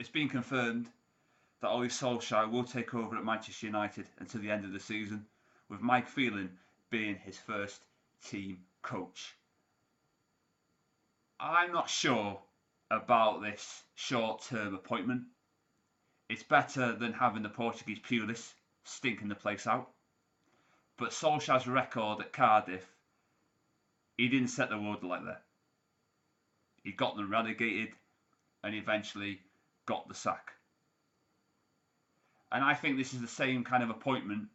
it's been confirmed that Ole Solskjaer will take over at Manchester United until the end of the season, with Mike Phelan being his first team coach. I'm not sure about this short-term appointment. It's better than having the Portuguese purists stinking the place out. But Solskjaer's record at Cardiff, he didn't set the world alight there. He got them relegated and eventually got the sack. And I think this is the same kind of appointment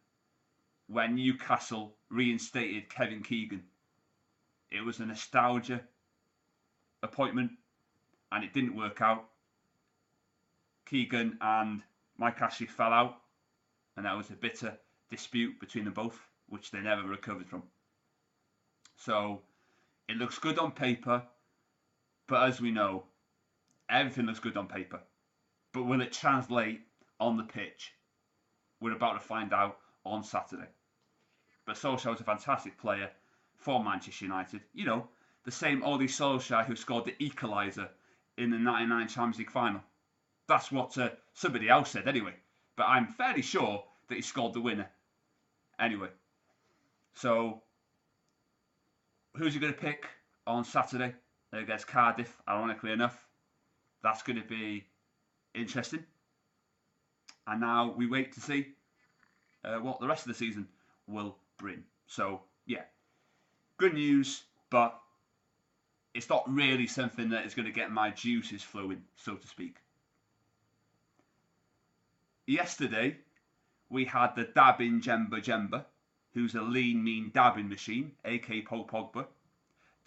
when Newcastle reinstated Kevin Keegan. It was a nostalgia appointment and it didn't work out. Keegan and Mike Ashley fell out and there was a bitter dispute between them both, which they never recovered from. So it looks good on paper, but as we know, everything looks good on paper. But will it translate on the pitch? We're about to find out on Saturday. But Solskjaer was a fantastic player for Manchester United. You know, the same Ole Solskjaer who scored the equaliser in the '99 Champions League final. That's what somebody else said anyway. But I'm fairly sure that he scored the winner anyway. So, who's he going to pick on Saturday against Cardiff, ironically enough? That's going to be interesting. And now we wait to see what the rest of the season will bring. So, yeah, good news, but it's not really something that is going to get my juices flowing, so to speak. Yesterday, we had the dabbing Jemba, who's a lean, mean dabbing machine, aka Paul Pogba,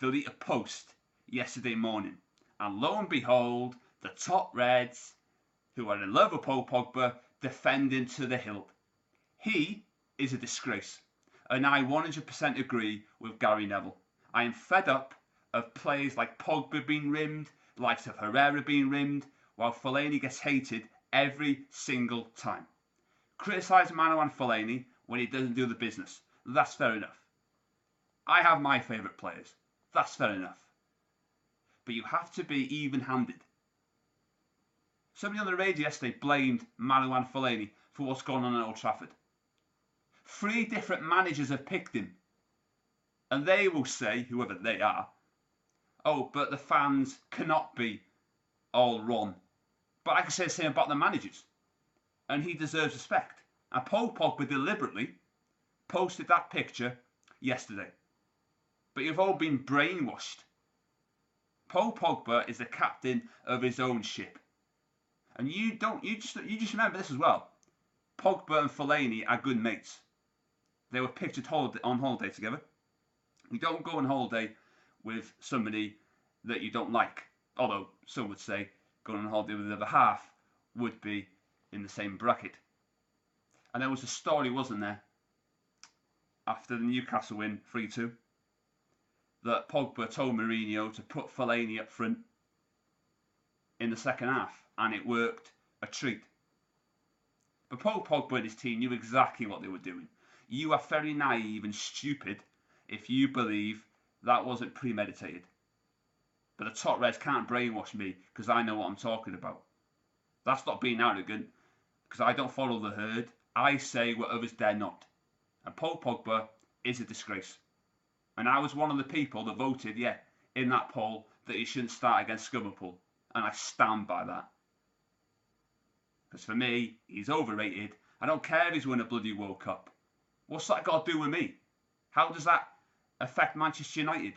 delete a post yesterday morning. And lo and behold, the top Reds, who are in love with Paul Pogba, defending to the hilt. He is a disgrace. And I 100% agree with Gary Neville. I am fed up of players like Pogba being rimmed, likes of Herrera being rimmed, while Fellaini gets hated every single time. Criticise Marouane Fellaini when he doesn't do the business. That's fair enough. I have my favourite players. That's fair enough. But you have to be even-handed. Somebody on the radio yesterday blamed Marouane Fellaini for what's gone on at Old Trafford. 3 different managers have picked him. And they will say, whoever they are, oh, but the fans cannot be all wrong. But I can say the same about the managers. And he deserves respect. And Paul Pogba deliberately posted that picture yesterday. But you've all been brainwashed. Paul Pogba is the captain of his own ship. And you just remember this as well. Pogba and Fellaini are good mates. They were pictured on holiday together. You don't go on holiday with somebody that you don't like. Although some would say going on holiday with the other half would be in the same bracket. And there was a story, wasn't there, after the Newcastle win 3-2, that Pogba told Mourinho to put Fellaini up front in the second half, and it worked a treat. But Paul Pogba and his team knew exactly what they were doing. You are very naive and stupid if you believe that wasn't premeditated. But the top Reds can't brainwash me because I know what I'm talking about. That's not being arrogant, because I don't follow the herd. I say what others dare not. And Paul Pogba is a disgrace. And I was one of the people that voted, in that poll, that he shouldn't start against Scummerpool. And I stand by that. Because for me, he's overrated. I don't care if he's won a bloody World Cup. What's that got to do with me? How does that affect Manchester United?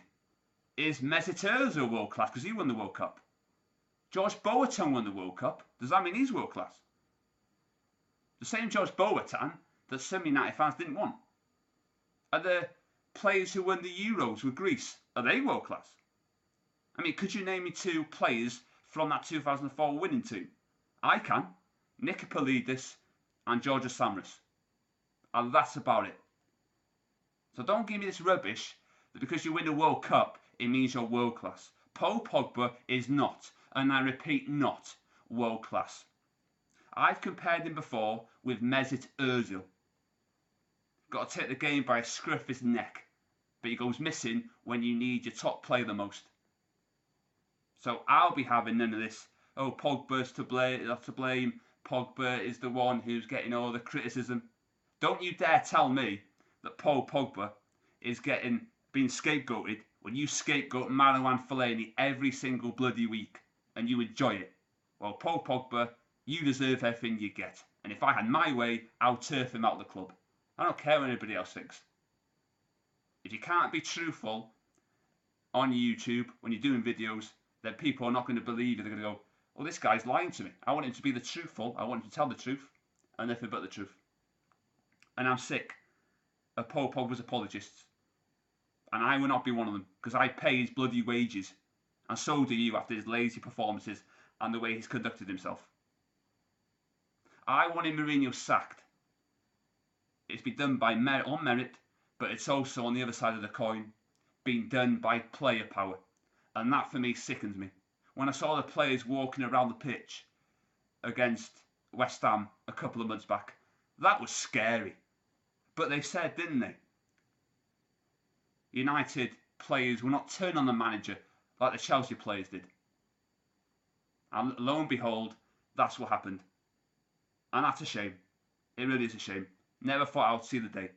Is Mesut Ozil world class because he won the World Cup? George Boateng won the World Cup. Does that mean he's world class? The same George Boateng that some United fans didn't want. Are the players who won the Euros with Greece, are they world class? I mean, could you name me 2 players from that 2004 winning team? I can. Nicopolidis and Georgios Samaras. And that's about it. So don't give me this rubbish that because you win a World Cup, it means you're world class. Paul Pogba is not, and I repeat, not world class. I've compared him before with Mesut Ozil. Got to take the game by a scruff of his neck, but he goes missing when you need your top player the most. So I'll be having none of this, oh, Pogba's to blame. Pogba is the one who's getting all the criticism. Don't you dare tell me that Paul Pogba is being scapegoated when you scapegoat Marouane Fellaini every single bloody week and you enjoy it. Well, Paul Pogba, you deserve everything you get. And if I had my way, I'll turf him out of the club. I don't care what anybody else thinks. If you can't be truthful on YouTube when you're doing videos, then people are not going to believe you. They're going to go, well, this guy's lying to me. I want him to be the truthful. I want him to tell the truth and nothing but the truth. And I'm sick of Paul Pogba's apologists. And I will not be one of them, because I pay his bloody wages. And so do you after his lazy performances and the way he's conducted himself. I wanted Mourinho sacked. It's been done by on merit, but it's also on the other side of the coin, being done by player power. And that for me sickens me. When I saw the players walking around the pitch against West Ham a couple of months back, that was scary. But they said, didn't they? United players will not turn on the manager like the Chelsea players did. And lo and behold, that's what happened. And that's a shame. It really is a shame. Never thought I would see the day.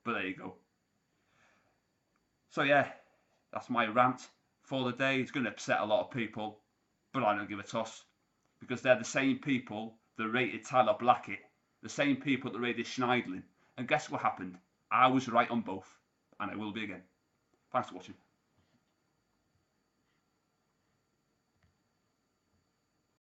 But there you go. So yeah, that's my rant for the day. It's going to upset a lot of people, but I don't give a toss. Because they're the same people that rated Tyler Blackett, the same people that rated Schneiderlin. And guess what happened? I was right on both. And I will be again. Thanks for watching.